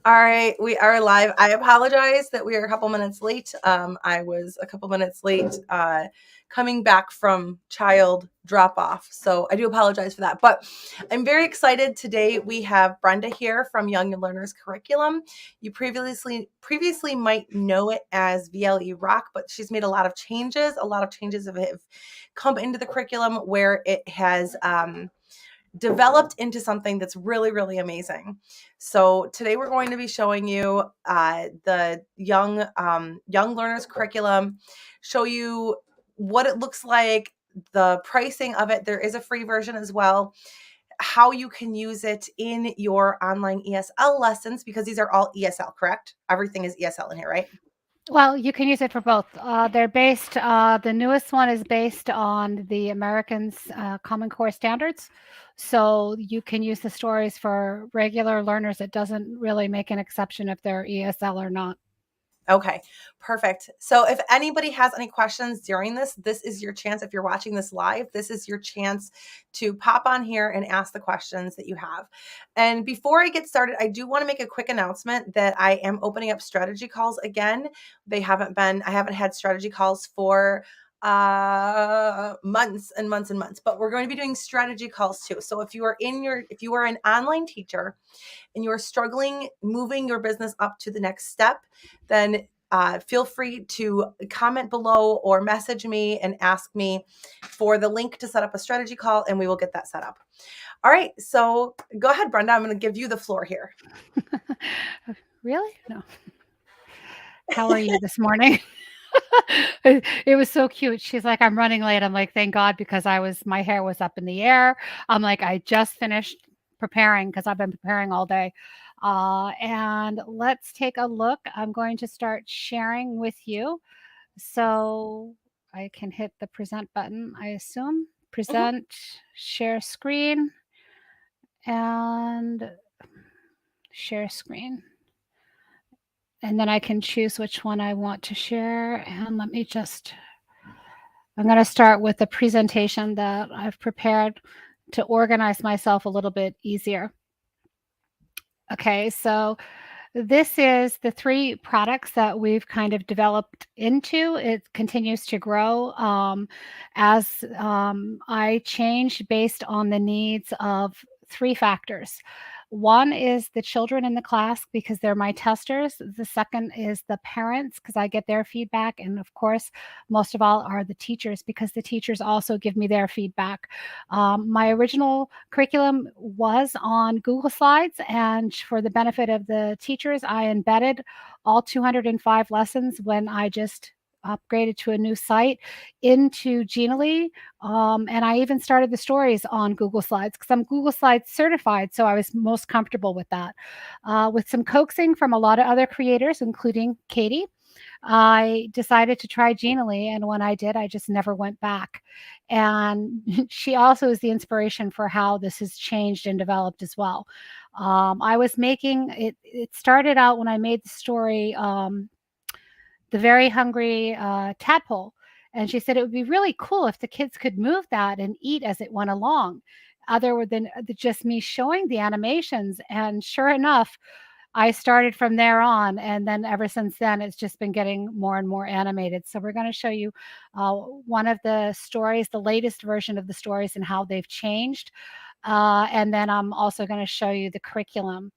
All right, we are live. I apologize that we are a couple minutes late. I was a couple minutes late coming back from child drop off. So I do apologize for that. But I'm very excited. Today we have Brenda here from Young Learners Curriculum. You previously might know it as VLE Rock, but she's made a lot of changes. A lot of changes have come into the curriculum where it has developed into something that's really, really amazing. So today we're going to be showing you the young learners curriculum, show you what it looks like, the pricing of it. There is a free version as well, how you can use it in your online ESL lessons, because these are all ESL, correct? Everything is ESL in here, right? Well, you can use it for both. They're based, the newest one is based on the Americans' Common Core standards. So you can use the stories for regular learners. It doesn't really make an exception if they're ESL or not. Okay, perfect. So if anybody has any questions during this is your chance. If you're watching this live, this is your chance to pop on here and ask the questions that you have. And before I get started, I do want to make a quick announcement that I am opening up strategy calls again. I haven't had strategy calls for months and months and months, but we're going to be doing strategy calls too. So if you are an online teacher and you are struggling moving your business up to the next step, then feel free to comment below or message me and ask me for the link to set up a strategy call, and we will get that set up. All right, so go ahead, Brenda. I'm going to give you the floor here. Really? No. How are you this morning? It was so cute. She's like, "I'm running late." I'm like, "Thank God," because my hair was up in the air. I'm like, "I just finished preparing because I've been preparing all day." And let's take a look. I'm going to start sharing with you. So I can hit the present button, I assume. Mhm. Present, share screen, and share screen. And then I can choose which one I want to share. And I'm going to start with the presentation that I've prepared to organize myself a little bit easier. Okay, so this is the 3 products that we've kind of developed into. It continues to grow as I change based on the needs of 3 factors. One is the children in the class because they're my testers. The second is the parents because I get their feedback. And of course, most of all are the teachers because the teachers also give me their feedback. My original curriculum was on Google Slides, and for the benefit of the teachers, I embedded all 205 lessons when I just upgraded to a new site into Genially. And I even started the stories on Google Slides because I'm Google Slides certified, so I was most comfortable with that. With some coaxing from a lot of other creators, including Katie, I decided to try Genially, and when I did, I just never went back. And she also is the inspiration for how this has changed and developed as well. I was making it. It started out when I made the story, "The Very Hungry Tadpole," and she said it would be really cool if the kids could move that and eat as it went along, other than just me showing the animations. And sure enough, I started from there on, and then ever since then, it's just been getting more and more animated. So we're going to show you one of the stories, the latest version of the stories, and how they've changed. And then I'm also going to show you the curriculum.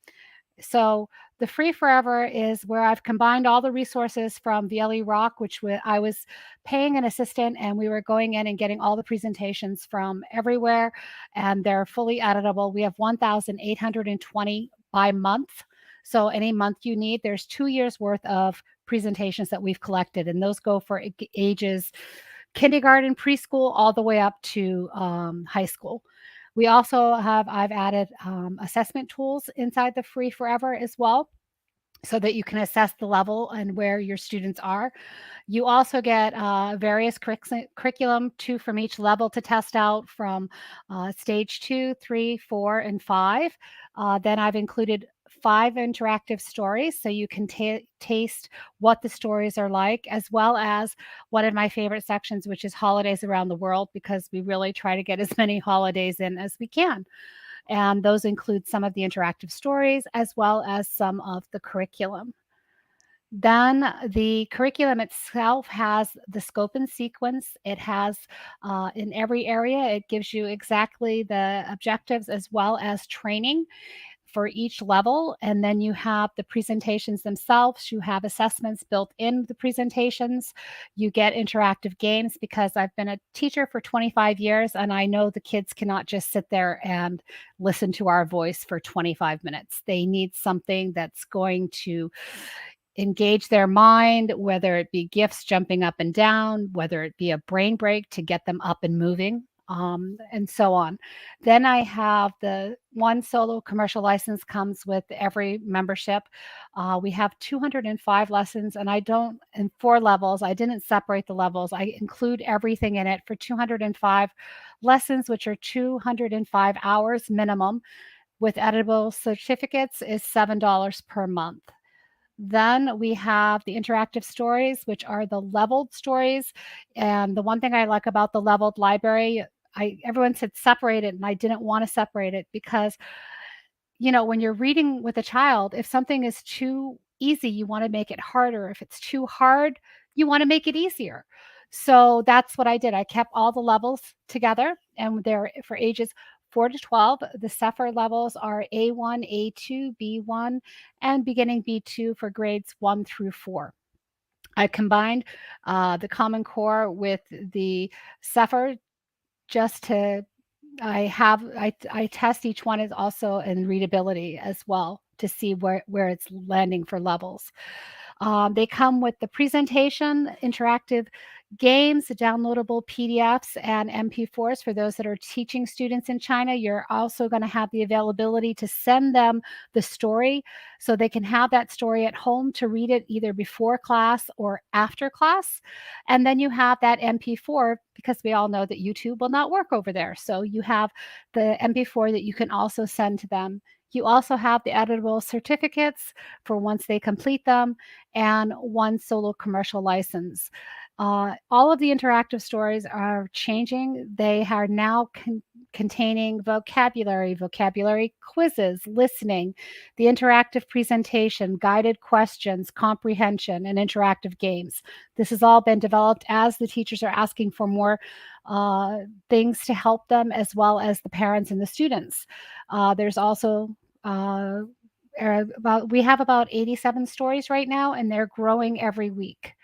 So the Free Forever is where I've combined all the resources from VLE Rock, I was paying an assistant, and we were going in and getting all the presentations from everywhere, and they're fully editable. We have 1,820 by month. So any month you need, there's 2 years worth of presentations that we've collected, and those go for ages kindergarten, preschool, all the way up to high school. We also I've added assessment tools inside the Free Forever as well, so that you can assess the level and where your students are. You also get various curriculum, 2 from each level to test out from stage 2, 3, 4, and 5. Then I've included 5 interactive stories so you can taste what the stories are like, as well as one of my favorite sections, which is holidays around the world, because we really try to get as many holidays in as we can. And those include some of the interactive stories as well as some of the curriculum. Then the curriculum itself has the scope and sequence. It has in every area, it gives you exactly the objectives as well as training for each level. And then you have the presentations themselves. You have assessments built in the presentations. You get interactive games because I've been a teacher for 25 years and I know the kids cannot just sit there and listen to our voice for 25 minutes. They need something that's going to engage their mind, whether it be gifts jumping up and down, whether it be a brain break to get them up and moving, and so on. Then I have the one solo commercial license comes with every membership. We have 205 lessons, and I don't, in 4 levels, I didn't separate the levels. I include everything in it for 205 lessons, which are 205 hours minimum. With editable certificates is $7 per month. Then we have the interactive stories, which are the leveled stories. And the one thing I like about the leveled library, everyone said separate it, and I didn't want to separate it because when you're reading with a child, if something is too easy, you want to make it harder. If it's too hard, you want to make it easier. So that's what I did. I kept all the levels together, and they're for ages 4 to 12. The Sepher levels are A1, A2, B1, and beginning B2 for grades 1 through 4. I combined the Common Core with the Sepher just to I test each one is also in readability as well to see where it's landing for levels. They come with the presentation, interactive games, downloadable PDFs, and MP4s for those that are teaching students in China. You're also going to have the availability to send them the story so they can have that story at home to read it either before class or after class. And then you have that MP4 because we all know that YouTube will not work over there. So you have the MP4 that you can also send to them. You also have the editable certificates for once they complete them and one solo commercial license. All of the interactive stories are changing. They are now containing vocabulary quizzes, listening, the interactive presentation, guided questions, comprehension, and interactive games. This has all been developed as the teachers are asking for more things to help them, as well as the parents and the students. There's also we have about 87 stories right now, and they're growing every week.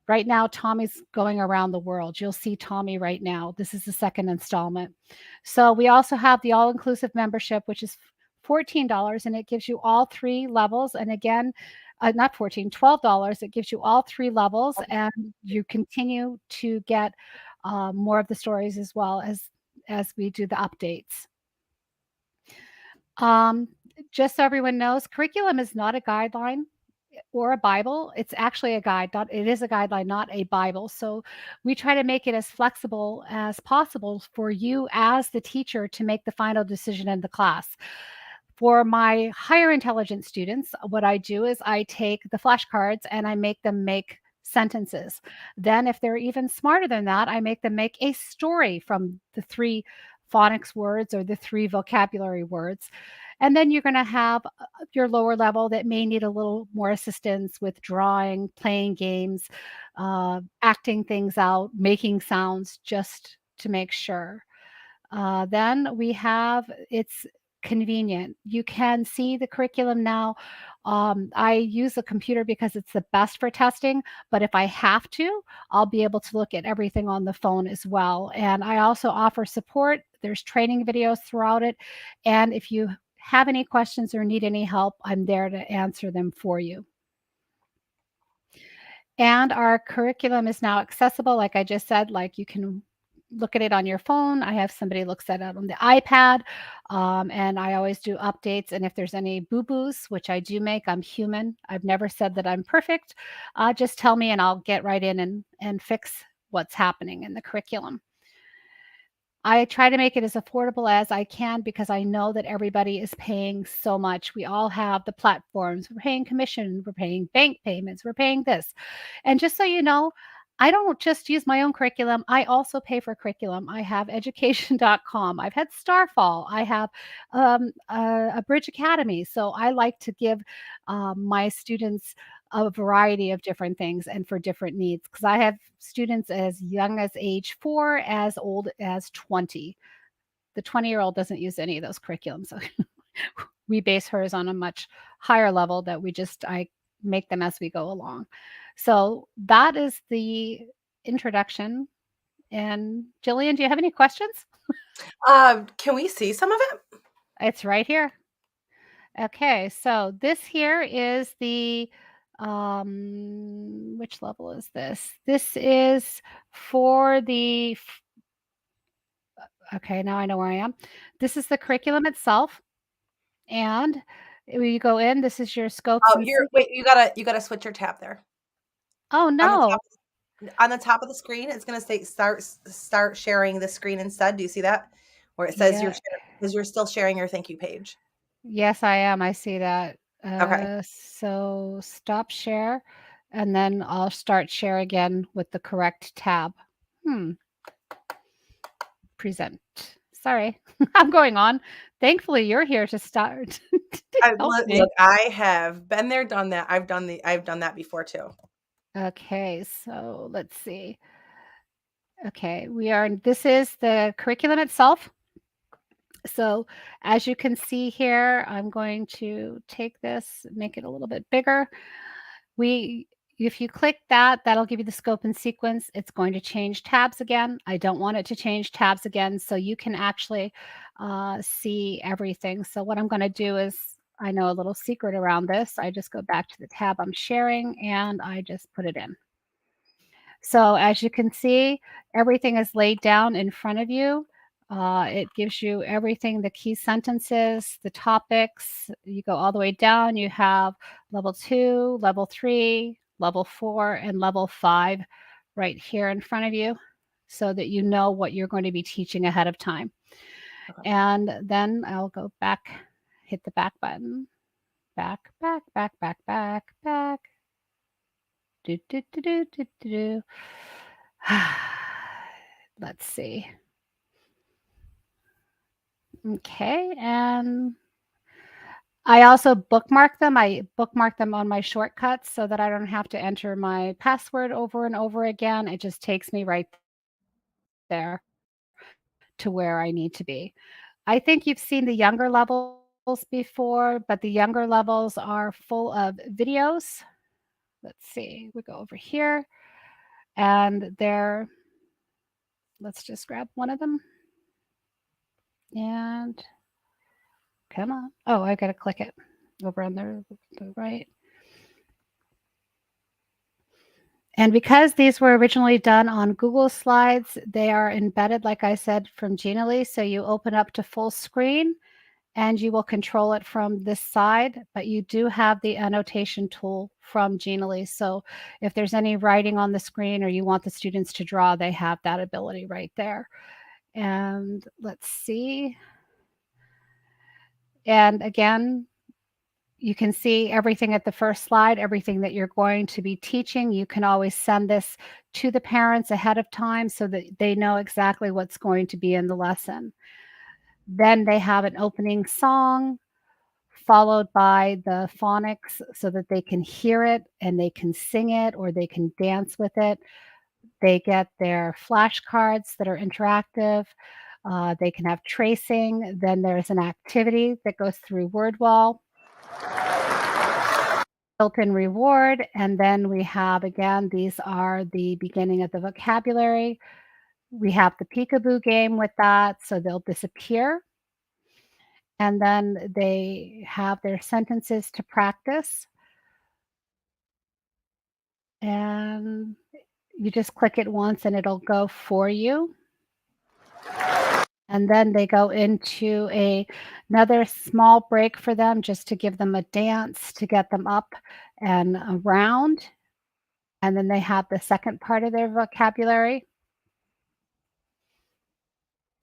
Right now, Tommy's going around the world. You'll see Tommy right now. This is the second installment. So we also have the all-inclusive membership, which is $14, and it gives you all 3 levels. And again, not 14, $12. It gives you all 3 levels, and you continue to get more of the stories as well as we do the updates. Just so everyone knows, curriculum is not a guideline or a Bible. It's actually a guide. It is a guideline, not a Bible. So we try to make it as flexible as possible for you as the teacher to make the final decision in the class. For my higher intelligence students, what I do is I take the flashcards and I make them make sentences. Then if they're even smarter than that, I make them make a story from the 3 phonics words or the 3 vocabulary words. And then you're going to have your lower level that may need a little more assistance with drawing, playing games, acting things out, making sounds, just to make sure. Then we have it's convenient. You can see the curriculum now. I use a computer because it's the best for testing, but if I have to, I'll be able to look at everything on the phone as well. And I also offer support. There's training videos throughout it. And if you have any questions or need any help, I'm there to answer them for you. And our curriculum is now accessible, like I just said, like you can look at it on your phone. I have somebody looks at it on the iPad, and I always do updates. And if there's any boo-boos, which I do make, I'm human. I've never said that I'm perfect. Just tell me and I'll get right in and fix what's happening in the curriculum. I try to make it as affordable as I can because I know that everybody is paying so much. We all have the platforms. We're paying commission, we're paying bank payments, we're paying this. And just so you know, I don't just use my own curriculum. I also pay for curriculum. I have education.com. I've had Starfall. I have a Bridge Academy. So I like to give my students a variety of different things and for different needs because I have students as young as age 4, as old as 20. The 20-year-old doesn't use any of those curriculums. So we base hers on a much higher level that I make them as we go along. So that is the introduction. And Jillian, do you have any questions? Can we see some of it? It's right here. Okay, so this here is the which level is this? This is for the okay, now I know where I am. This is the curriculum itself. And when you go in, this is your scopes Oh, and you're see. wait, you gotta switch your tab there. Oh On the no. top of the screen, it's gonna say start sharing the screen instead. Do you see that? Where it says Yeah. because you're still sharing your thank you page. Yes, I am. I see that. Okay. So stop share, and then I'll start share again with the correct tab. Hmm. Present. Sorry, I'm going on. Thankfully, you're here to start to I help look, me. I have been there, done that. I've done that before too. Okay, so let's see. Okay, this is the curriculum itself. So as you can see here, I'm going to take this, make it a little bit bigger. We If you click that, that'll give you the scope and sequence. It's going to change tabs again. I don't want it to change tabs again, so you can actually see everything. So what I'm going to do is, I know a little secret around this. I just go back to the tab I'm sharing and I just put it in. So as you can see, everything is laid down in front of you. It gives you everything, the key sentences, the topics. You go all the way down. You have level 2, level 3, level 4, and level 5 right here in front of you so that you know what you're going to be teaching ahead of time. Okay. And then I'll go back, hit the back button. Back, back, back, back, back, back. Do, do, do, do, do, do, do. Let's see. Okay, and I also bookmark them. I bookmark them on my shortcuts so that I don't have to enter my password over and over again. It just takes me right there to where I need to be. I think you've seen the younger levels before, but the younger levels are full of videos. Let's see. We go over here and let's just grab one of them. And come on. Oh, I gotta click it over on the right. And because these were originally done on Google Slides, they are embedded, like I said, from Genially. So you open up to full screen and you will control it from this side, but you do have the annotation tool from Genially. So if there's any writing on the screen or you want the students to draw, they have that ability right there. And let's see. And again, you can see everything at the first slide, everything that you're going to be teaching. You can always send this to the parents ahead of time so that they know exactly what's going to be in the lesson. Then they have an opening song followed by the phonics so that they can hear it and they can sing it or they can dance with it. They get their flashcards that are interactive. They can have tracing. Then there's an activity that goes through WordWall, built-in reward, and then we have, again, these are the beginning of the vocabulary. We have the peekaboo game with that, so they'll disappear. And then they have their sentences to practice. And you just click it once and it'll go for you. And then they go into another small break for them just to give them a dance to get them up and around. And then they have the second part of their vocabulary,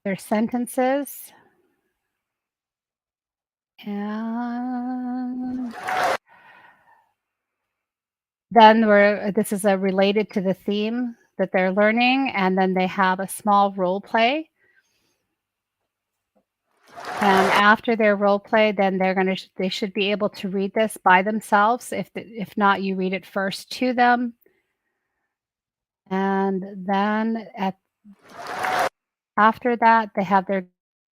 their sentences. And then this is related to the theme. that they're learning, and then they have a small role play. And after their role play, then they should be able to read this by themselves. If not, you read it first to them. And then after that, they have their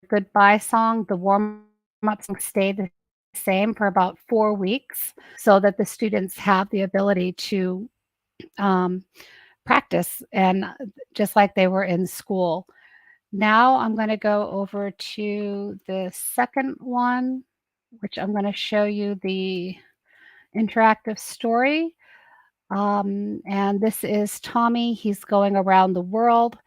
goodbye song. The warm-up song stay the same for about 4 weeks so that the students have the ability to practice and just like they were in school. Now I'm going to go over to the second one, which I'm going to show you the interactive story. And this is Tommy. He's going around the world.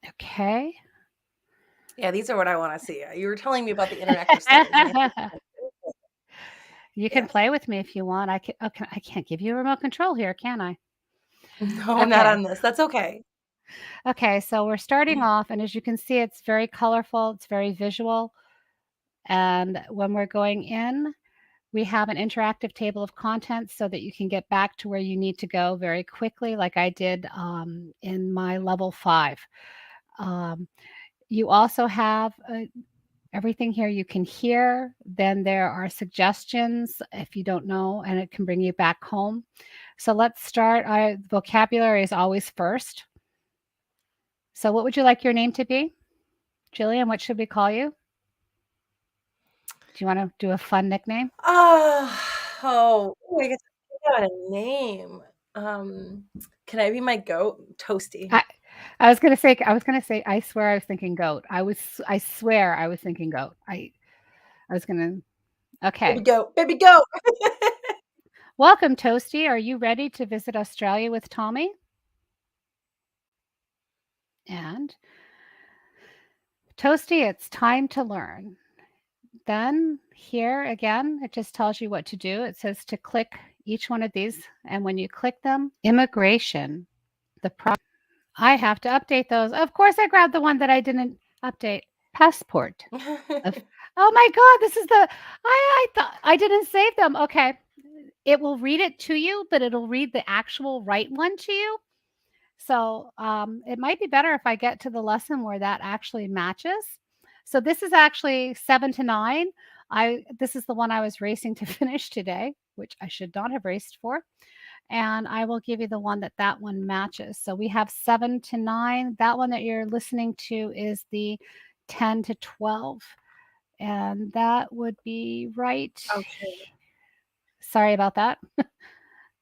Okay. Yeah, these are what I want to see. You were telling me about the interactive stories. You can play with me if you want. I can't give you a remote control here, can I? No, not on this. That's okay. Okay, so we're starting off, and as you can see, it's very colorful. It's very visual. And when we're going in, we have an interactive table of contents so that you can get back to where you need to go very quickly, like I did in my level 5. You also have everything here you can hear. Then there are suggestions if you don't know, and it can bring you back home. So let's start. Vocabulary is always first. So what would you like your name to be? Jillian, what should we call you? Do you want to do a fun nickname? Oh, I guess I got a name. Can I be my goat? Toasty. I was gonna say, I swear I was thinking goat. I swear I was thinking goat. I was gonna, okay. Baby goat. Welcome, Toasty. Are you ready to visit Australia with Tommy? And Toasty, it's time to learn. Then here again, it just tells you what to do. It says to click each one of these. And when you click them, immigration, I have to update those. Of course, I grabbed the one that I didn't update. Passport. Oh my God, this is I thought I didn't save them. Okay. It will read it to you, but it'll read the actual right one to you. So it might be better if I get to the lesson where that actually matches. So this is actually 7 to 9. This is the one I was racing to finish today, which I should not have raced for. And I will give you the one that one matches. So we have 7 to 9. That one that you're listening to is the 10 to 12. And that would be right. Okay. Sorry about that.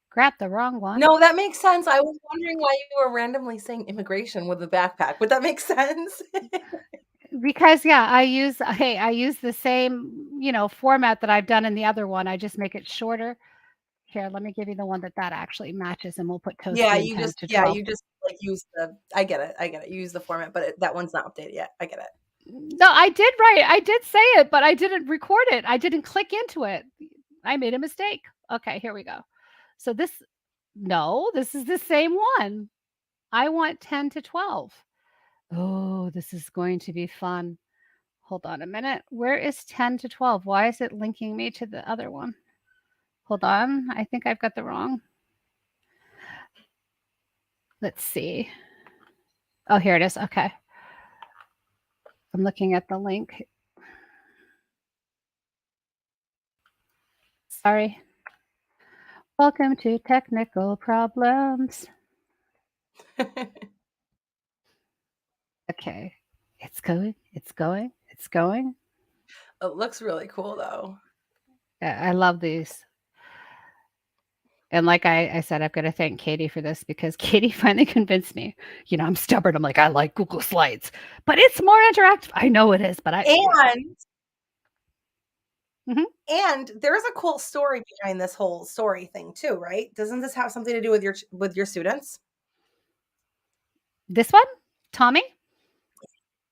Grabbed the wrong one. No, that makes sense. I was wondering why you were randomly saying immigration with a backpack. Would that make sense? Because yeah, I use the same, format that I've done in the other one. I just make it shorter. Here, let me give you the one that actually matches, and we'll put Toasty in 10 to 12. You just like use I get it. You use the format, but that one's not updated yet. I get it. No, I did say it, but I didn't record it. I didn't click into it. I made a mistake. Okay, here we go. So this is the same one. I want 10 to 12. Oh, this is going to be fun. Hold on a minute. Where is 10 to 12? Why is it linking me to the other one? Hold on. I think I've got the wrong. Let's see. Oh, here it is. Okay. I'm looking at the link. Sorry. Welcome to technical problems. Okay. It's going. It looks really cool though. I love these. And like I said, I've got to thank Katie for this because Katie finally convinced me. I'm stubborn. I'm like, I like Google Slides, but it's more interactive. I know it is, but And there's a cool story behind this whole story thing too, right? Doesn't this have something to do with your students? This one, Tommy?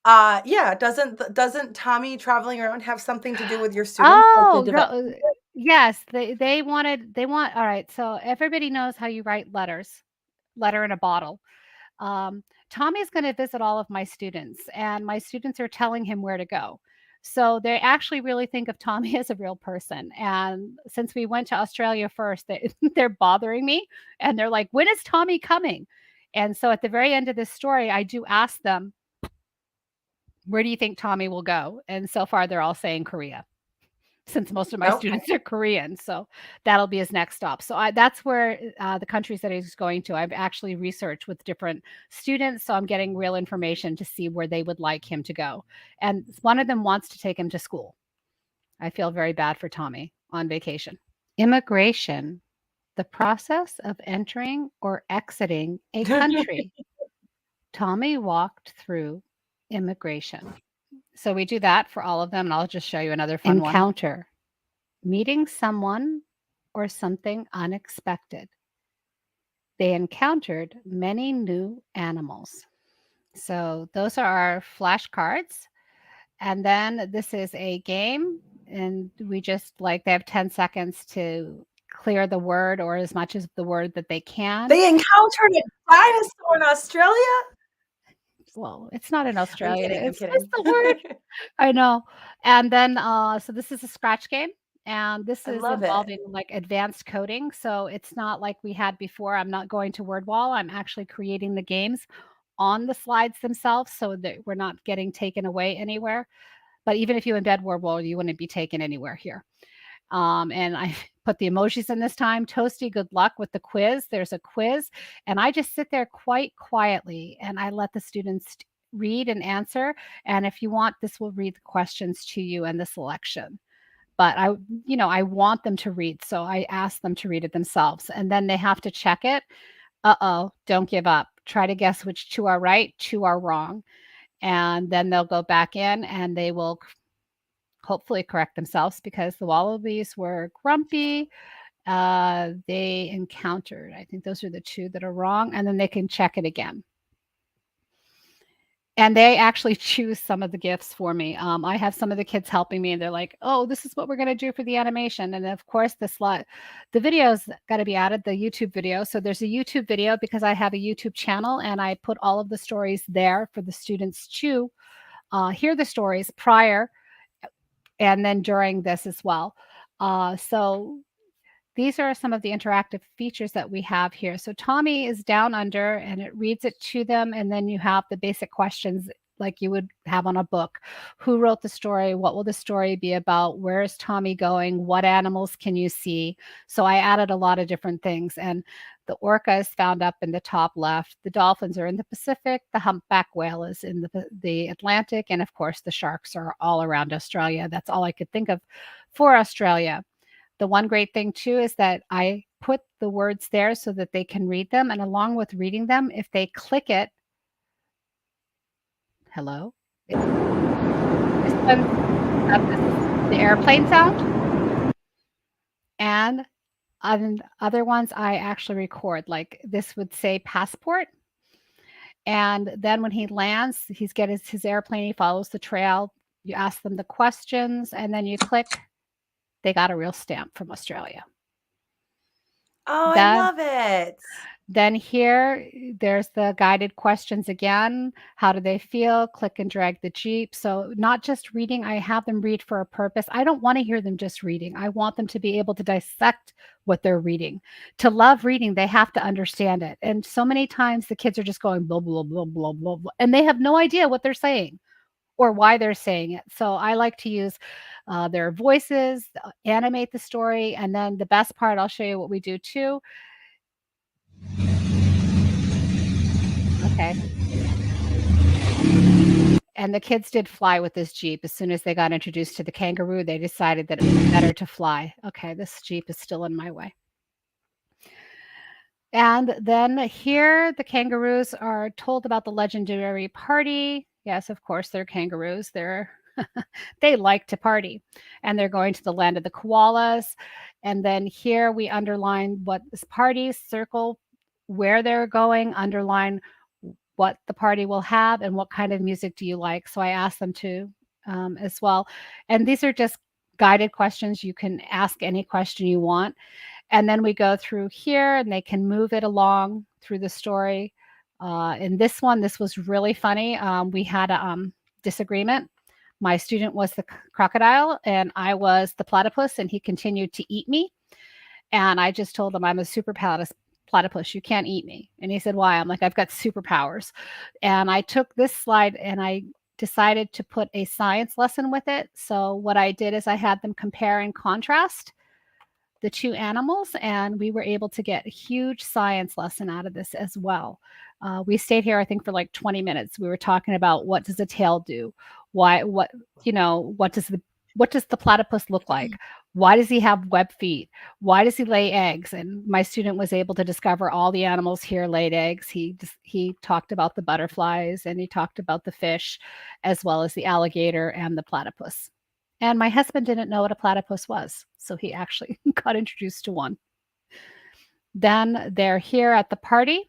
Yeah. Doesn't Tommy traveling around have something to do with your students? Oh, no, yes. They want. All right. So everybody knows how you write letter in a bottle. Tommy's going to visit all of my students, and my students are telling him where to go. So they actually really think of Tommy as a real person. And since we went to Australia first, they're bothering me and they're like, when is Tommy coming? And so at the very end of this story, I do ask them, where do you think Tommy will go? And so far, they're all saying Korea, since most of my Okay. students are Korean. So that'll be his next stop. So that's where the countries that he's going to. I've actually researched with different students. So I'm getting real information to see where they would like him to go. And one of them wants to take him to school. I feel very bad for Tommy on vacation. Immigration, the process of entering or exiting a country. Tommy walked through immigration. So we do that for all of them, and I'll just show you another fun one. Encounter, meeting someone or something unexpected. They encountered many new animals. So those are our flashcards. And then this is a game, and we just like they have 10 seconds to clear the word or as much as the word that they can. They encountered a dinosaur in Australia? Well, it's not in Australia. I'm kidding. It's the word. I know. And then, so this is a scratch game, and this I is love it. involving like advanced coding. So it's not like we had before. I'm not going to word wall. I'm actually creating the games on the slides themselves so that we're not getting taken away anywhere. But even if you embed word wall, you wouldn't be taken anywhere here. And I put the emojis in this time. Toasty, good luck with the quiz. There's a quiz. And I just sit there quite quietly and I let the students read and answer. And if you want, this will read the questions to you and the selection. But I want them to read. So I ask them to read it themselves. And then they have to check it. Don't give up. Try to guess which two are right, two are wrong. And then they'll go back in and they will hopefully correct themselves because the wallabies were grumpy. They encountered, I think those are the two that are wrong, and then they can check it again. And they actually choose some of the gifts for me. I have some of the kids helping me, and they're like, "Oh, this is what we're going to do for the animation." And of course, the video's got to be added, the YouTube video. So there's a YouTube video because I have a YouTube channel, and I put all of the stories there for the students to hear the stories prior and then during this as well. So these are some of the interactive features that we have here. So Tommy is down under and it reads it to them. And then you have the basic questions like you would have on a book. Who wrote the story? What will the story be about? Where is Tommy going? What animals can you see? So I added a lot of different things. And the orca is found up in the top left. The dolphins are in the Pacific. The humpback whale is in the Atlantic. And of course, the sharks are all around Australia. That's all I could think of for Australia. The one great thing too is that I put the words there so that they can read them. And along with reading them, if they click it, hello? This one, this is the airplane sound. And on other ones, I actually record. Like this would say passport. And then when he lands, he's got his airplane, he follows the trail. You ask them the questions, and then you click. They got a real stamp from Australia. Oh, I love it. Then here, there's the guided questions again. How do they feel? Click and drag the Jeep. So not just reading, I have them read for a purpose. I don't want to hear them just reading. I want them to be able to dissect what they're reading. To love reading, they have to understand it. And so many times the kids are just going blah, blah, blah, blah, blah, blah, and they have no idea what they're saying or why they're saying it. So I like to use their voices, animate the story. And then the best part, I'll show you what we do too. Okay. And the kids did fly with this Jeep. As soon as they got introduced to the kangaroo, they decided that it was better to fly. Okay, this Jeep is still in my way. And then here, the kangaroos are told about the legendary party. Yes, of course, they're kangaroos. They like to party. And they're going to the land of the koalas. And then here we underline what this party, circle where they're going, underline what the party will have and what kind of music do you like. So I asked them to as well. And these are just guided questions. You can ask any question you want. And then we go through here and they can move it along through the story. In this one, this was really funny. We had a disagreement My student was the crocodile and I was the platypus, and he continued to eat me. And I just told him, I'm a super platypus. You can't eat me. And he said, why? I'm like, I've got superpowers. And I took this slide and I decided to put a science lesson with it. So what I did is I had them compare and contrast the two animals, and we were able to get a huge science lesson out of this as well. We stayed here, I think, for like 20 minutes. We were talking about what does a tail do? Why? What what does the platypus look like? Why does he have web feet? Why does he lay eggs? And my student was able to discover all the animals here laid eggs. He talked about the butterflies and he talked about the fish, as well as the alligator and the platypus. And my husband didn't know what a platypus was, so he actually got introduced to one. Then they're here at the party.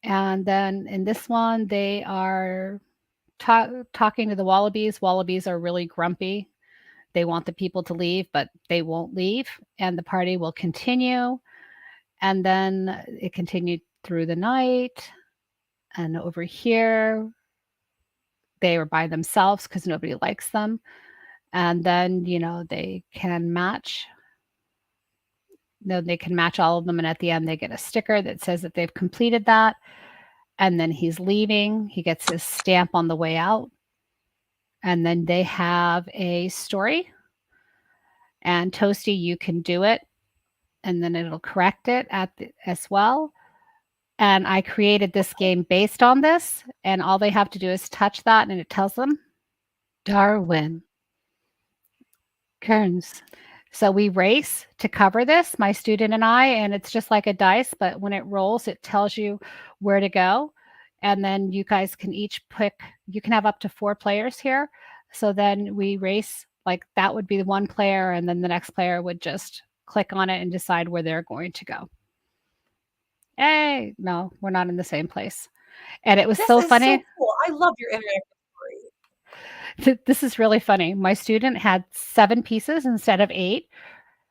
And then in this one, they are talking to the wallabies. Wallabies are really grumpy. They want the people to leave, but they won't leave. And the party will continue. And then it continued through the night. And over here, they were by themselves because nobody likes them. And then, they can match. They can match all of them. And at the end, they get a sticker that says that they've completed that. And then he's leaving. He gets his stamp on the way out. And then they have a story. And Toasty, you can do it. And then it'll correct it as well. And I created this game based on this. And all they have to do is touch that, and it tells them Darwin. Kearns. So we race to cover this, my student and I, and it's just like a dice, but when it rolls, it tells you where to go. And then you guys can each pick, you can have up to 4 players here. So then we race, like that would be the one player, and then the next player would just click on it and decide where they're going to go. Hey, no, we're not in the same place. And it was This so is funny. so cool. I love your interactive story. This is really funny. My student had 7 pieces instead of 8.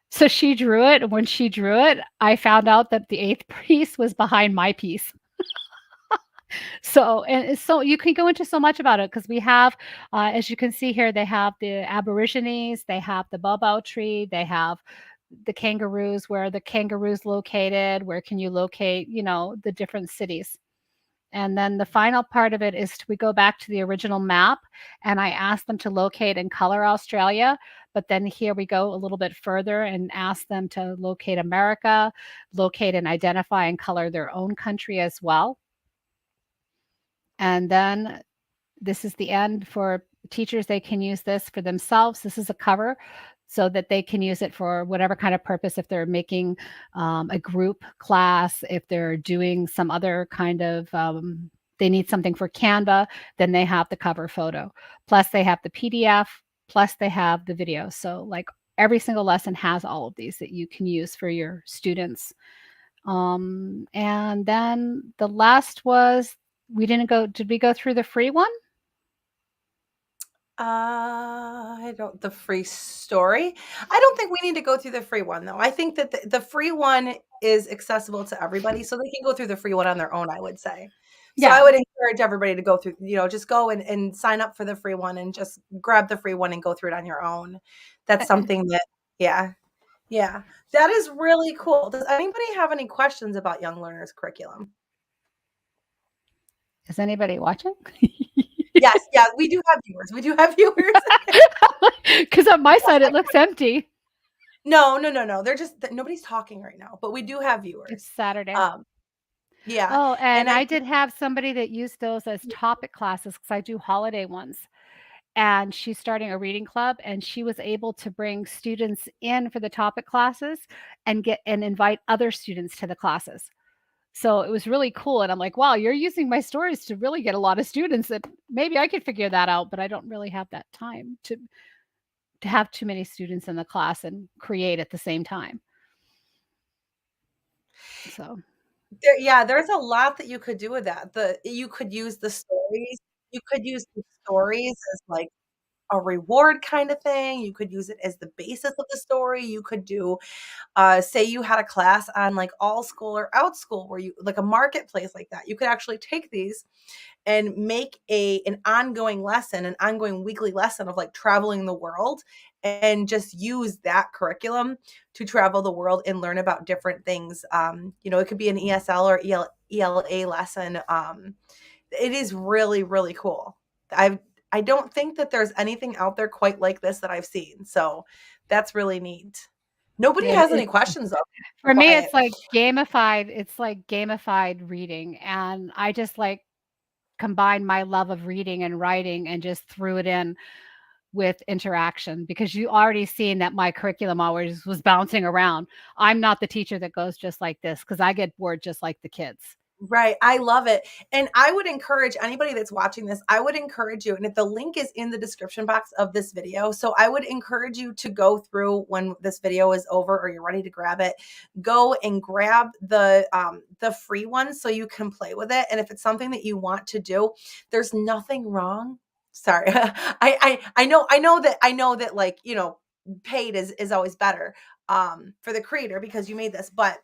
So she drew it, and when she drew it, I found out that the 8th piece was behind my piece. So you can go into so much about it because we have, as you can see here, they have the Aborigines, they have the Bobo tree, they have the kangaroos, where the kangaroos located, where can you locate, the different cities. And then the final part of it is we go back to the original map, and I ask them to locate and color Australia. But then here we go a little bit further and ask them to locate America, locate and identify and color their own country as well. And then this is the end for teachers. They can use this for themselves. This is a cover so that they can use it for whatever kind of purpose. If they're making a group class, if they're doing some other kind of, they need something for Canva, then they have the cover photo. Plus they have the PDF, plus they have the video. So like every single lesson has all of these that you can use for your students. And then the last was, did we go through the free one? The free story. I don't think we need to go through the free one though. I think that the free one is accessible to everybody, so they can go through the free one on their own, I would say. So Yeah. I would encourage everybody to go through, just go and sign up for the free one and just grab the free one and go through it on your own. That's something that, yeah. Yeah. That is really cool. Does anybody have any questions about Young Learners curriculum? Is anybody watching? Yes, yeah, we do have viewers. We do have viewers. Because on my side, it looks empty. No. They're just nobody's talking right now, but we do have viewers. It's Saturday. Yeah. Oh, and I I did have somebody that used those as topic classes because I do holiday ones. And she's starting a reading club, and she was able to bring students in for the topic classes and invite other students to the classes. So it was really cool. And I'm like, wow, you're using my stories to really get a lot of students. That maybe I could figure that out, but I don't really have that time to have too many students in the class and create at the same time. So there's a lot that you could do with that. You could use the stories. You could use the stories as like a reward kind of thing. You could use it as the basis of the story. You could do, say you had a class on like all school or out school where you like a marketplace like that. You could actually take these and make an ongoing lesson, an ongoing weekly lesson of like traveling the world, and just use that curriculum to travel the world and learn about different things. It could be an ESL or ELA lesson. It is really, really cool. I don't think that there's anything out there quite like this that I've seen. So that's really neat. Nobody has any It questions though. for me, Quiet. it's like gamified reading, and I just, like, combined my love of reading and writing and just threw it in with interaction because you already seen that my curriculum always was bouncing around. I'm not the teacher that goes just like this because I get bored just like the kids. Right. I love it. And I would encourage anybody that's watching this, I would encourage you, and if the link is in the description box of this video, so I would encourage you to go through when this video is over or you're ready to grab it, go and grab the free one so you can play with it. And if it's something that you want to do, there's nothing wrong. Sorry. I know that like, paid is always better for the creator because you made this, but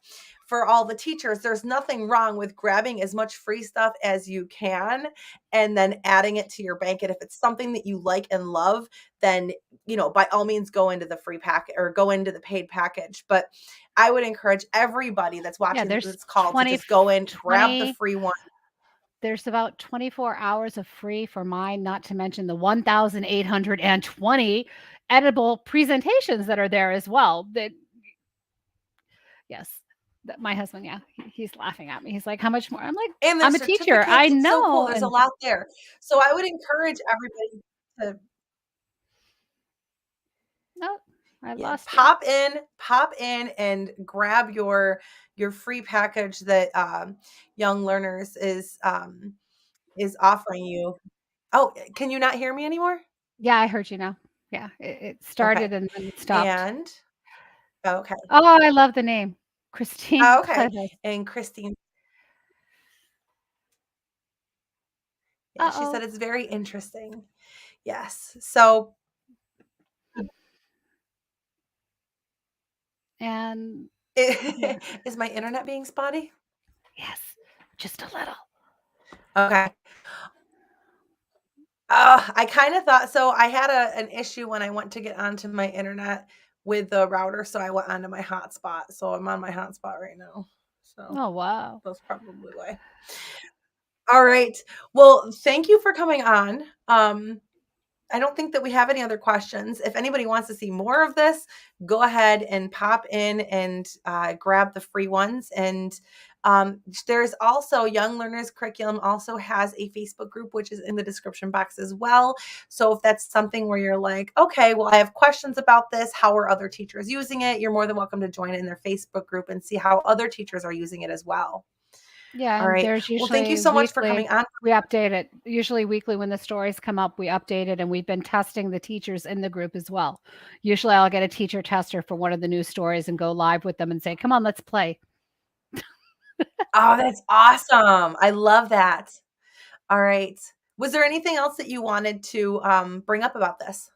for all the teachers, there's nothing wrong with grabbing as much free stuff as you can and then adding it to your bank. And if it's something that you like and love, then, by all means go into the free pack or go into the paid package. But I would encourage everybody that's Yeah, watching there's this call to 20 just go in, grab the 20 free one. there's about 24 hours of free for mine, not to mention the 1,820 edible presentations that are there as well. That yes, that my husband, yeah, he's laughing at me. He's like, "How much more?" I'm like, And their "I'm a teacher. I certificates. It's so cool. know." There's a And lot there. So I would encourage everybody to oh, I yeah, lost you. pop in and grab your free package that Young Learners is offering you. Oh, can you not hear me anymore? Yeah, I heard you now. Yeah, it Okay. started and then it stopped. And okay. Oh, I love the name. Christine Okay. Clevis. And Christine, yeah, she Uh-oh. said it's very interesting. Yes. So And yeah, is my internet being spotty? yes, just a little. Okay. I kind of thought so. I had an issue when I went to get onto my internet with the router, so I went onto my hotspot. So I'm on my hotspot right now. So Oh, wow. that's probably why. All right. Well, thank you for coming on. I don't think that we have any other questions. If anybody wants to see more of this, go ahead and pop in and grab the free ones. And there's also Young Learners Curriculum also has a Facebook group, which is in the description box as well. So if that's something where you're like, okay, well, I have questions about this. How are other teachers using it? You're more than welcome to join in their Facebook group and see how other teachers are using it as well. Yeah, All and right. there's Well, thank you usually so much for weekly coming on. we update it. Usually weekly when the stories come up, we update it, and we've been testing the teachers in the group as well. Usually I'll get a teacher tester for one of the new stories and go live with them and say, "Come on, let's play." Oh, that's awesome. I love that. All right. Was there anything else that you wanted to bring up about this?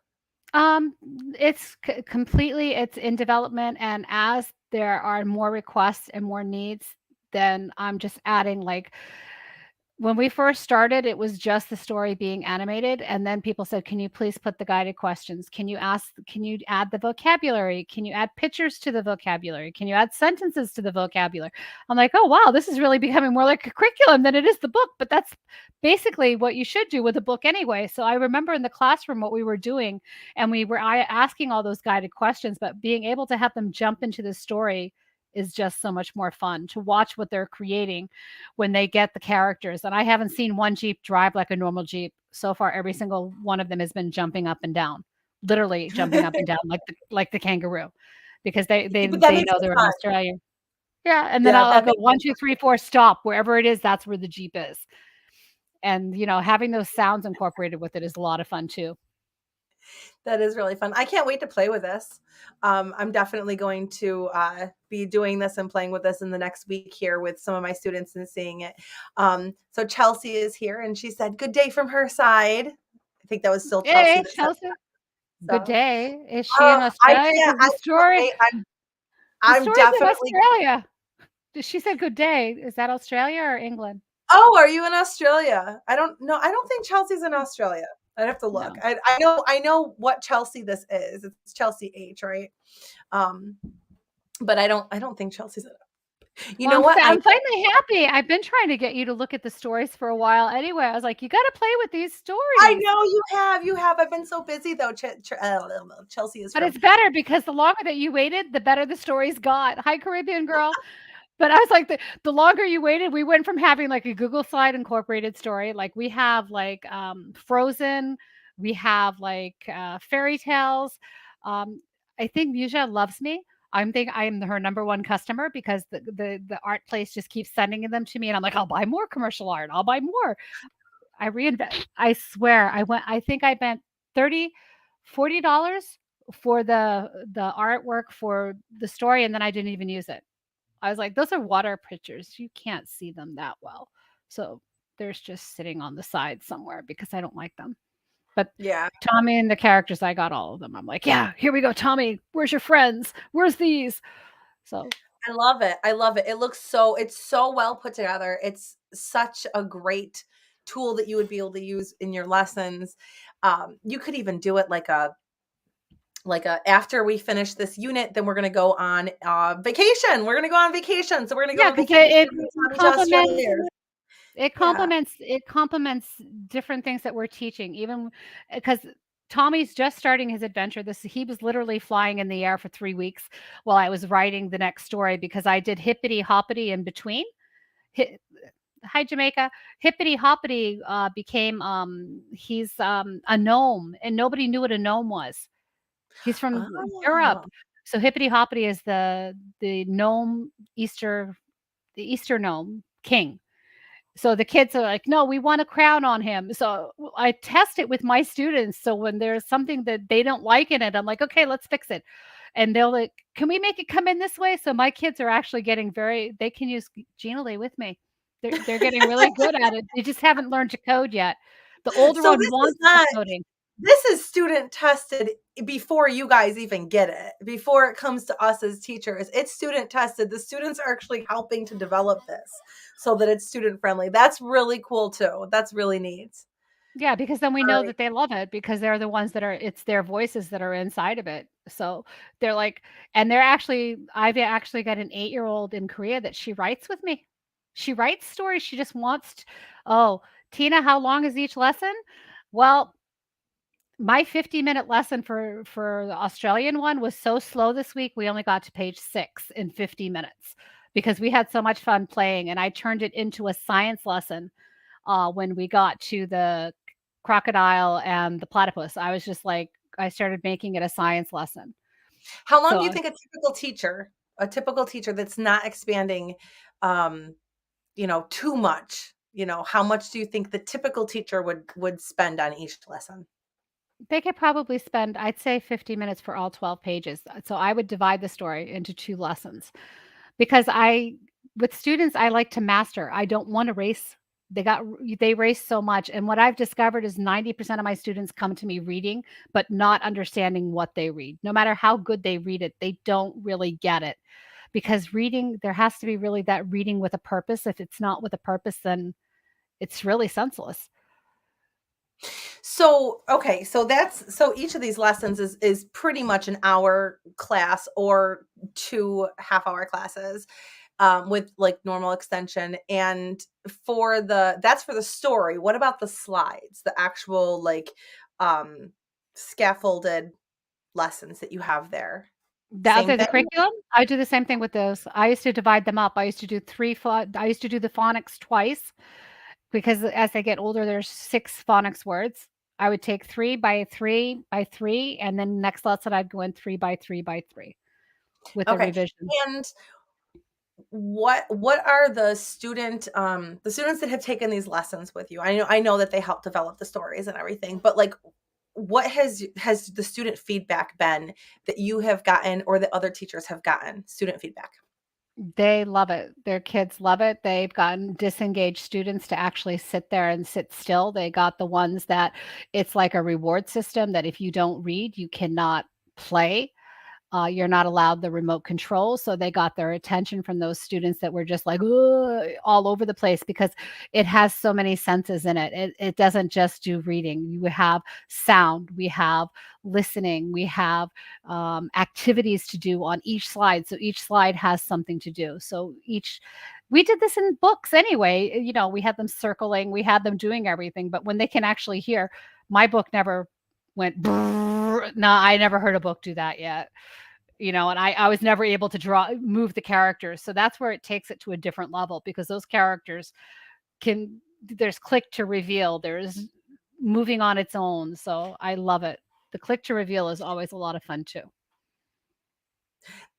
Um, it's completely it's in development, and as there are more requests and more needs, then I'm just adding like when we first started, it was just the story being animated, and then people said, "Can you please put the guided questions? Can you add the vocabulary? Can you add pictures to the vocabulary? Can you add sentences to the vocabulary?" I'm like, "Oh, wow, this is really becoming more like a curriculum than it is the book," but that's basically what you should do with a book anyway. So I remember in the classroom what we were doing, and we were asking all those guided questions, but being able to have them jump into the story is just so much more fun to watch what they're creating when they get the characters. And I haven't seen one Jeep drive like a normal Jeep. So far, every single one of them has been jumping up and down, literally jumping up and down like the kangaroo, because they they But that they makes know it they're in fun. Australia. Yeah, and then Yeah, I'll that go makes one, two, three, four, stop wherever it is. That's where the Jeep is, and having those sounds incorporated with it is a lot of fun too. that is really fun. I can't wait to play with this. I'm definitely going to be doing this and playing with this in the next week here with some of my students and seeing it. So Chelsea is here and she said, "Good day" from her side. I think that was still Chelsea Hey, that said Chelsea. so. Good day. Is she in I Australia? can't. Because I can't wait. the I'm story's in definitely Australia. She said good day. Is that Australia or England? Oh, are you in Australia? I don't know. I don't think Chelsea's in Australia. I'd have to look. No. I know what Chelsea this is. It's Chelsea H, right? Um, but I don't think Chelsea's in it. You Well, know what? I'm finally happy. I've been trying to get you to look at the stories for a while anyway. I was like, "You gotta play with these I stories." know you have. I've been so busy though. Chelsea is But from. it's better because the longer that you waited, the better the stories got. Hi, Caribbean girl. But I was like, the longer you waited, we went from having like a Google Slide incorporated story, like we have like Frozen, we have like fairy tales. Um, I think Musha loves me. I'm her number one customer because the art place just keeps sending them to me, and I'm like, I'll buy more commercial art. I'll buy more. I reinvest. I swear, I think I spent 30, $40 for the artwork for the story, and then I didn't even use it. I was like, "Those are water pictures. You can't see them that well." So, there's just sitting on the side somewhere because I don't like them. But Yeah, Tommy and the characters, I got all of them. I'm like, "Yeah, here we go, Tommy. Where's your friends? Where's these?" So, I love it. I love it. It's so well put together. It's such a great tool that you would be able to use in your lessons. You could even do it like a after we finish this unit, then we're gonna go on vacation. We're gonna go on vacation. So we're gonna go yeah, on because vacation it from Tommy to complements Australia. Yeah. it complements different things that we're teaching, even because Tommy's just starting his adventure. He was literally flying in the air for 3 weeks while I was writing the next story because I did hippity hoppity in between. Hi Hi, Jamaica. Hippity hoppity, became, he's, a gnome, and nobody knew what a gnome was. He's from Europe. Oh. So hippity hoppity is the gnome the Easter gnome king. So the kids are like, "No, we want a crown on him." So I test it with my students. So when there's something that they don't like in it, I'm like, "Okay, let's fix it." And they'll like, "Can we make it come in this way?" So my kids are actually getting they can use Genially with me. They're getting really good at it. They just haven't learned to code yet. The older So one this is wants the not coding. this is student tested before you guys even get it. Before it comes to us as teachers, it's student tested. The students are actually helping to develop this so that it's student friendly. That's really cool too. That's really neat. Yeah, because then we All know right. that they love it because they're the ones that are it's their voices that are inside of it. So they're like and I've actually got an 8-year-old in Korea that she writes with me. She writes stories. She just wants "Oh, Tina, how long is each lesson?" Well, my 50-minute lesson for the Australian one was so slow this week, we only got to page 6 in 50 minutes because we had so much fun playing, and I turned it into a science lesson when we got to the crocodile and the platypus. I was just like, I started making it a science lesson. How long So do you think a typical teacher that's not expanding, um, too much, how much do you think the typical teacher would spend on each lesson? they could probably spend, I'd say 50 minutes for all 12 pages. So I would divide the story into 2 lessons because with students, I like to master. I don't want to race. They race so much. And what I've discovered is 90% of my students come to me reading, but not understanding what they read. No matter how good they read it, they don't really get it. Because reading, there has to be really that reading with a purpose. If it's not with a purpose, then it's really senseless. So, okay, so each of these lessons is pretty much an hour class or 2 half-hour classes, with, like, normal extension, and that's for the story. What about the slides, the actual, like, um, scaffolded lessons that you have there? Same The thing? curriculum, I do the same thing with those. I used to divide them up. I used to do the phonics twice because as they get older, there's 6 phonics words. I would take 3 by 3 by 3, and then next lesson I'd go in 3 by 3 by 3 with a Okay, revision. and what are the students that have taken these lessons with you? I know that they help develop the stories and everything, but, like, what has the student feedback been that you have gotten or that other teachers have gotten, student feedback? They love it. Their kids love it. They've gotten disengaged students to actually sit there and sit still. They got the ones that it's like a reward system that if you don't read, you cannot play. You're not allowed the remote control. So they got their attention from those students that were just like "Ugh," all over the place because it has so many senses in it. It doesn't just do reading. You have sound, we have listening, we have activities to do on each slide. So each slide has something to do. So we did this in books anyway. We had them circling, we had them doing everything. But when they can actually hear, my book never went, no, I never heard a book do that yet. And I was never able to move the characters. So that's where it takes it to a different level because those characters there's click to reveal, there's moving on its own. So I love it. The click to reveal is always a lot of fun too.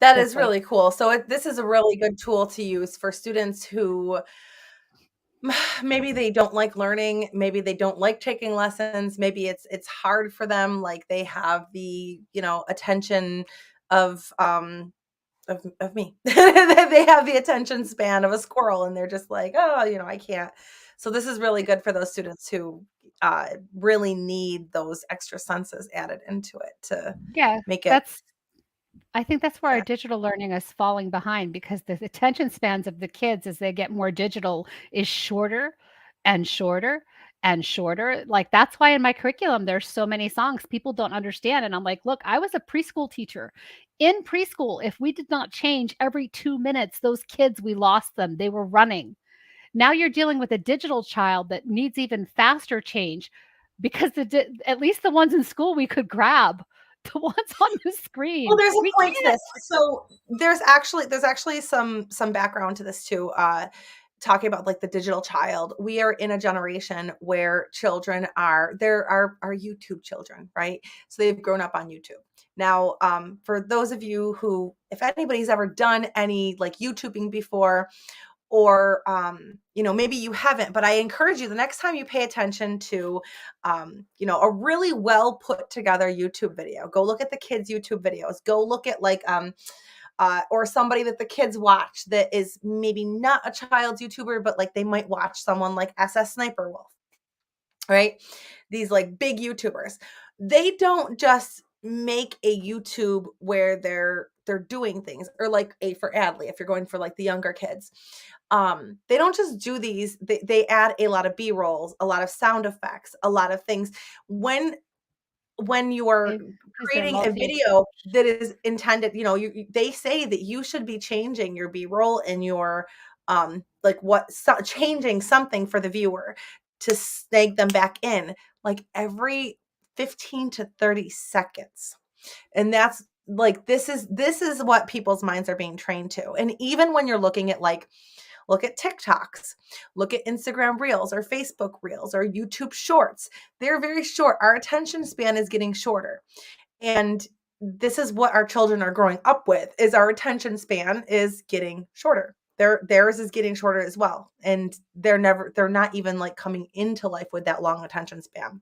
That That's is like, really cool. So this is a really good tool to use for students who maybe they don't like learning, maybe they don't like taking lessons, maybe it's hard for them, like they have the, attention of of me. They have the attention span of a squirrel and they're just like, "Oh, I can't." So this is really good for those students who really need those extra senses added into it to yeah, make it. that's I think that's where our Yeah. digital learning is falling behind because the attention spans of the kids as they get more digital is shorter and shorter and shorter. Like that's why in my curriculum there's so many songs people don't understand. And I'm like, look, I was a preschool teacher. In preschool, if we did not change every 2 minutes, those kids, we lost them. They were running. Now you're dealing with a digital child that needs even faster change because at least the ones in school we could grab. The ones on the Well, screen, there's a we point to can't. this. So there's actually some background to this too. Talking about like the digital child, we are in a generation where children are YouTube children, right? So they've grown up on YouTube. Now, for those of you who, if anybody's ever done any like YouTubing before, or maybe you haven't, but I encourage you the next time you pay attention to a really well put together YouTube video, go look at the kids YouTube videos, go look at like or somebody that the kids watch that is maybe not a child's YouTuber, but like they might watch someone like SS Sniper Wolf, right? These like big YouTubers. They don't just make a YouTube where they're doing things, or like a for Adley if you're going for like the younger kids. They don't just do these, they add a lot of B-rolls, a lot of sound effects, a lot of things. When you are Because they're creating a multi video that is intended, they say that you should be changing your B-roll and your like changing something for the viewer to snag them back in like every 15 to 30 seconds. And that's like this is what people's minds are being trained to. And even when you're looking at like look at TikToks, look at Instagram Reels or Facebook Reels or YouTube Shorts. They're very short. Our attention span is getting shorter. And this is what our children are growing up with, is our attention span is getting shorter. Theirs is getting shorter as well. And they're not even like coming into life with that long attention span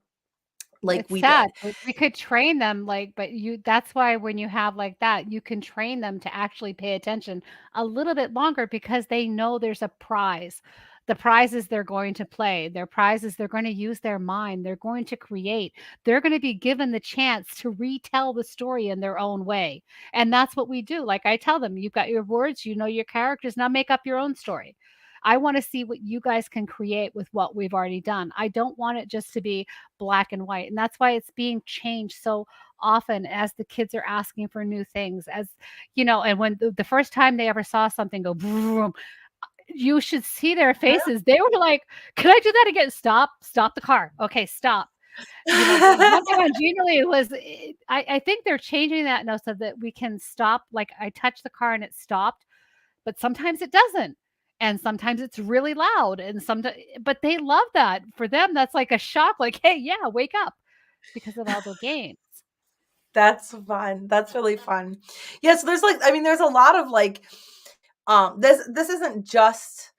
like It's we sad. did. We could train them but that's why when you have like that, you can train them to actually pay attention a little bit longer because they know there's a prize. The prizes they're going to play, their prizes, they're going to use their mind, they're going to create. They're going to be given the chance to retell the story in their own way. And that's what we do. Like I tell them, you've got your words, you know your characters, now make up your own story. I want to see what you guys can create with what we've already done. I don't want it just to be black and white. And that's why it's being changed so often as the kids are asking for new things, and when the first time they ever saw something go boom, you should see their faces. They were like, can I do that again? Stop the car. Okay, stop. The one thing on Genially was, I think they're changing that now so that we can stop. Like I touched the car and it stopped, but sometimes it doesn't. And sometimes it's really loud. And sometimes, but they love that. For them, that's like a shock. Like, hey, yeah, wake up because of all the games. That's fun. That's really fun. Yeah, so there's like, I mean, there's a lot of like, this isn't just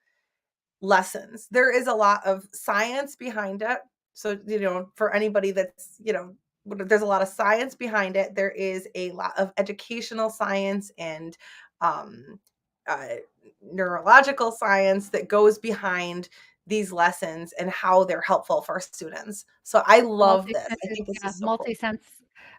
lessons. There is a lot of science behind it. So, for anybody that's, there's a lot of science behind it. There is a lot of educational science and um, uh, neurological science that goes behind these lessons and how they're helpful for students. So I love this. I think this Yeah, is so cool. multi-sense.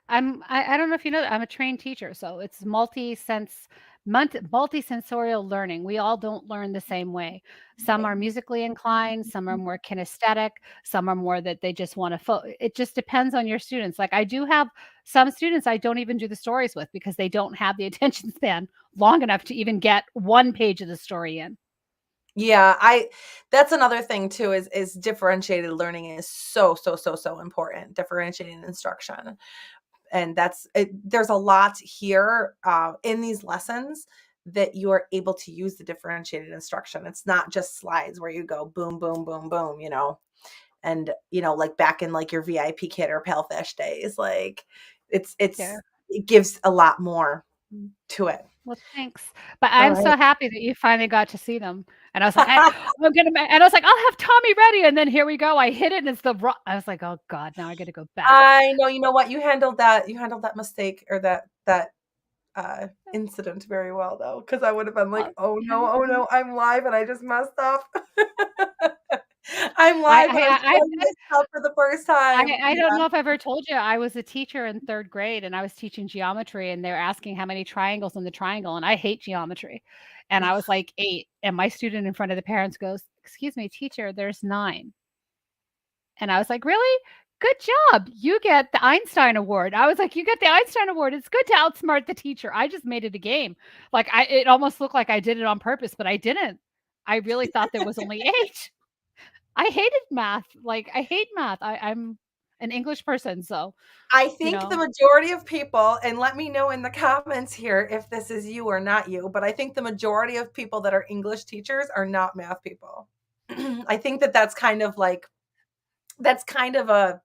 I don't know if you know that I'm a trained teacher, so it's multisensorial learning. We all don't learn the same way. Some Right. are musically inclined, some are more kinesthetic, some are more that they just want to it just depends on your students. Like I do have some students I don't even do the stories with because they don't have the attention span long enough to even get one page of the story in. Yeah, I that's another thing too is differentiated learning is so important. Differentiated instruction. And there's a lot here in these lessons that you are able to use the differentiated instruction. It's not just slides where you go boom, boom, boom, boom, and like back in like your vipkid or palefish days, like Yeah. it gives a lot more to it. Well, thanks. But All I'm right. so happy that you finally got to see them. And I was like, I'm gonna and I was like, I'll have Tommy ready. And then here we go. I hit it and it's I was like, oh God, now I gotta go back. I know, you know what, you handled that mistake or that incident very well though, because I would have been like, Uh, oh no, I'm live and I just messed up. I'm I live and I'm I setting this up for the first time. I don't Yeah. know if I ever told you, I was a teacher in 3rd grade and I was teaching geometry and they're asking how many triangles in the triangle, and I hate geometry. And I was like 8, and my student in front of the parents goes, "Excuse me, teacher, there's 9." And I was like, "Really? Good job. You get the Einstein award." I was like, "You get the Einstein award. It's good to outsmart the teacher." I just made it a game. Like it almost looked like I did it on purpose, but I didn't. I really thought there was only 8. I hated math. Like I hate math. I'm an English person, so, I you think the know. majority of people, and let me know in the comments here if this is you or not you, but I think the majority of people that are English teachers are not math people. I think that that's kind of a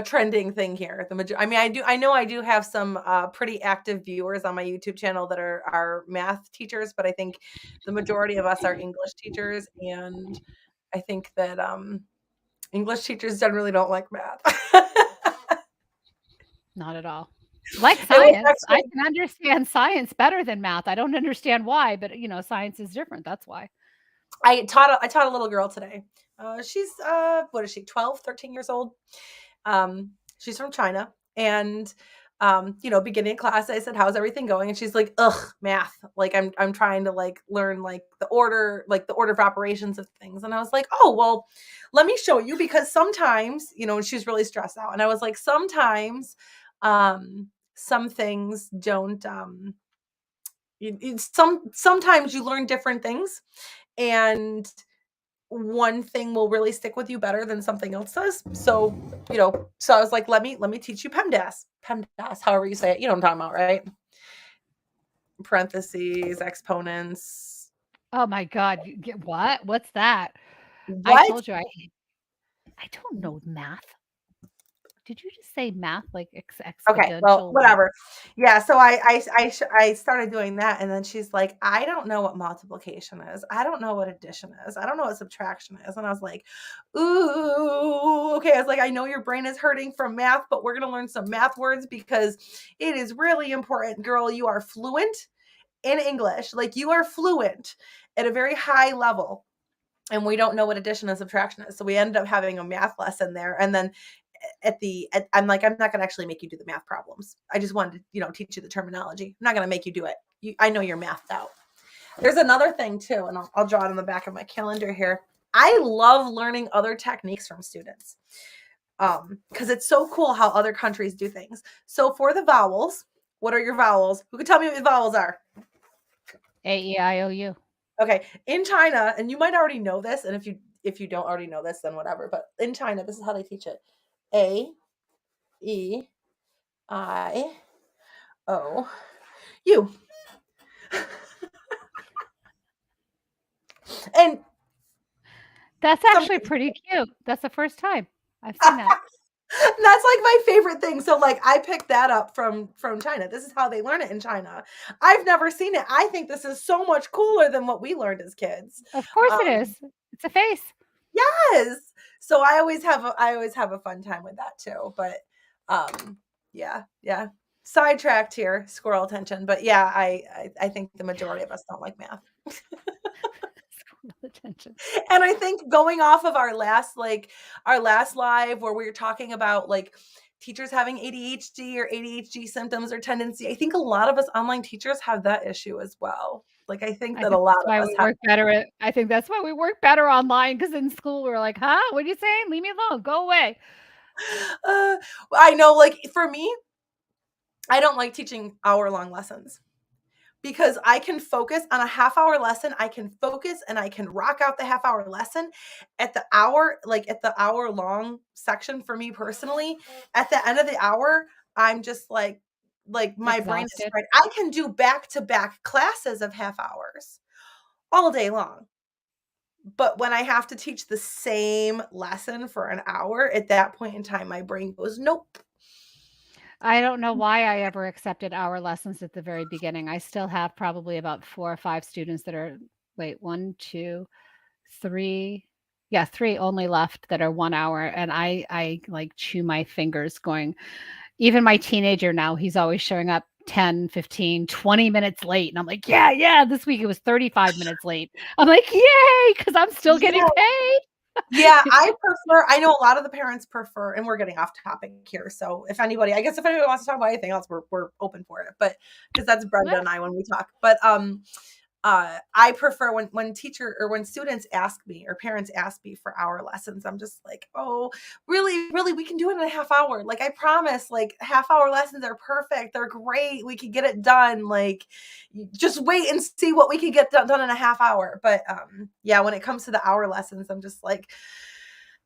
trending thing here. I mean, I know I do have some pretty active viewers on my YouTube channel that are math teachers, but I think the majority of us are English teachers, and I think that English teachers generally don't like math. Not at all. Like It was science. I actually can understand science better than math. I don't understand why, but, science is different. That's why. I taught a little girl today. She's what is she, 12, 13 years old. She's from China, and beginning of class I said, "How's everything going?" And she's like, "Ugh, math. Like I'm trying to like learn like the order of operations of things." And I was like, "Oh, well, let me show you, because sometimes, and she's really stressed out. And I was like, "Sometimes some things don't sometimes you learn different things, and one thing will really stick with you better than something else does." So I was like, let me teach you PEMDAS. PEMDAS, however you say it. You know what I'm talking about, right? Parentheses, exponents. Oh my god, you get what? What's that? I What? told you I don't know math. Did you just say math like Okay, well, exponential? whatever. Yeah, so I started doing that, and then she's like, "I don't know what multiplication is. I don't know what addition is. I don't know what subtraction is." And I was like, "Ooh, okay." I was like, "I know your brain is hurting from math, but we're gonna learn some math words because it is really important, girl. You are fluent in English. Like you are fluent at a very high level." And we don't know what addition and subtraction is. So we ended up having a math lesson there. And then I'm like, I'm not going to actually make you do the math problems. I just wanted to, teach you the terminology. I'm not going to make you do it. I know you're mathed out. There's another thing too, and I'll draw it on the back of my calendar here. I love learning other techniques from students because it's so cool how other countries do things. So for the vowels, what are your vowels? Who can tell me what your vowels are? AEIOU. Okay, in China, and you might already know this, and if you don't already know this, then whatever. But in China, this is how they teach it: A, E, I, O, U. And That's actually sometimes pretty cute. That's the first time I've seen that. that's like my favorite thing. So like I picked that up from China. This is how they learn it in China. I've never seen it. I think this is so much cooler than what we learned as kids. Of course it Um, is. It's a face. yes. So I always have a fun time with that too. But yeah, yeah. Sidetracked here, squirrel attention. But yeah, I think the majority of us don't like math. Squirrel attention. And I think going off of our last live where we were talking about like teachers having ADHD or ADHD symptoms or tendency. I think a lot of us online teachers have that issue as well. Like, I think I that a think lot that's of why us we have. work better at I think that's why we work better online, because in school, we're like, "Huh? What are you saying? Leave me alone. Go away." Uh, I know, like for me, I don't like teaching hour-long lessons because I can focus on a half-hour lesson. I can focus and I can rock out the half-hour lesson at the hour, like at the hour-long section for me personally. At the end of the hour, I'm just like my brain is Exhausted. fried. I can do back-to-back classes of half hours all day long. But when I have to teach the same lesson for an hour, at that point in time, my brain goes, nope. I don't know why I ever accepted hour lessons at the very beginning. I still have probably about 4 or 5 students that are wait, 1, 2, 3, yeah, 3 only left that are 1 hour, and I, like, chew my fingers going even my teenager now, he's always showing up 10, 15, 20 minutes late, and I'm like, "Yeah, yeah, this week it was 35 minutes late." I'm like, "Yay, because 'cause I'm still getting Yeah. paid." Yeah, I know a lot of the parents prefer, and we're getting off topic here. So if anybody wants to talk about anything else, we're open for it. But because that's Brenda and I when we talk. But I prefer when teacher or when students ask me or parents ask me for hour lessons, I'm just like, oh, really, we can do it in a half hour. Like I promise, like half-hour lessons are perfect. They're great. We can get it done. Like just wait and see what we can get done in a half hour. But yeah, when it comes to the hour lessons, I'm just like,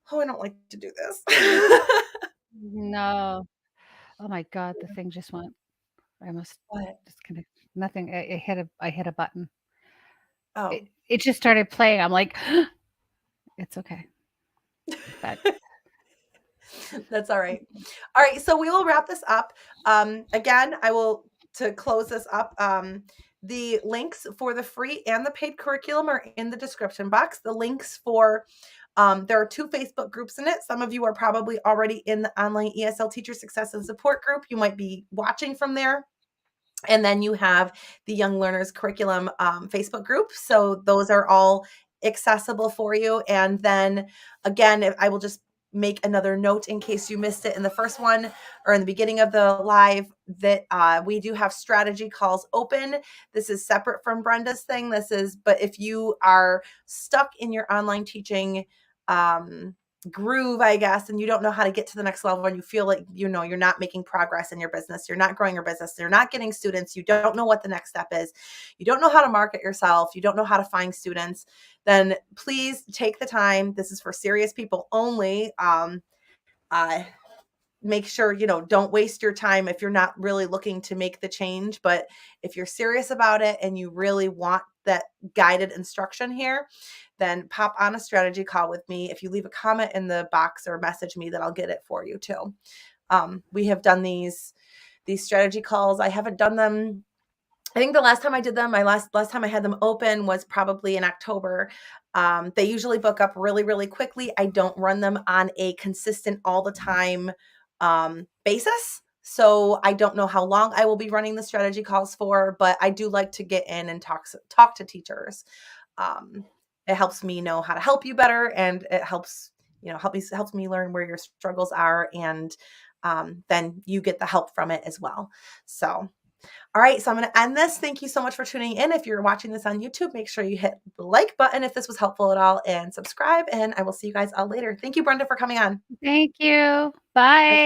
oh, I don't like to do this. No. Oh my god, the thing just went I almost What? disconnect nothing, I hit a button. Oh. It just started playing, I'm like, "It's okay." But That's all right. All right, so we will wrap this up. Again, I will to close this up. The links for the free and the paid curriculum are in the description box. The links for there are 2 Facebook groups in it. Some of you are probably already in the online ESL teacher success and support group. You might be watching from there. And then you have the Young Learners Curriculum Facebook group. So those are all accessible for you. And then again, I will just make another note in case you missed it in the first one or in the beginning of the live that we do have strategy calls open. This is separate from Brenda's thing. But if you are stuck in your online teaching groove, I guess, and you don't know how to get to the next level and you feel like, you're not making progress in your business, you're not growing your business, you're not getting students, you don't know what the next step is, you don't know how to market yourself, you don't know how to find students, then please take the time. This is for serious people only. Uh, Make sure, don't waste your time if you're not really looking to make the change. But if you're serious about it and you really want that guided instruction here, then pop on a strategy call with me. If you leave a comment in the box or message me, then I'll get it for you too. We have done these strategy calls. I haven't done them. I think the last time I did them, my last time I had them open was probably in October. They usually book up really, really quickly. I don't run them on a consistent all the time basis. So I don't know how long I will be running the strategy calls for, but I do like to get in and talk to teachers. It helps me know how to help you better, and it helps helps me learn where your struggles are, and then you get the help from it as well. So all right, so I'm going to end this. Thank you so much for tuning in. If you're watching this on YouTube, make sure you hit the like button if this was helpful at all and subscribe, and I will see you guys all later. Thank you, Brenda, for coming on. thank you. Bye.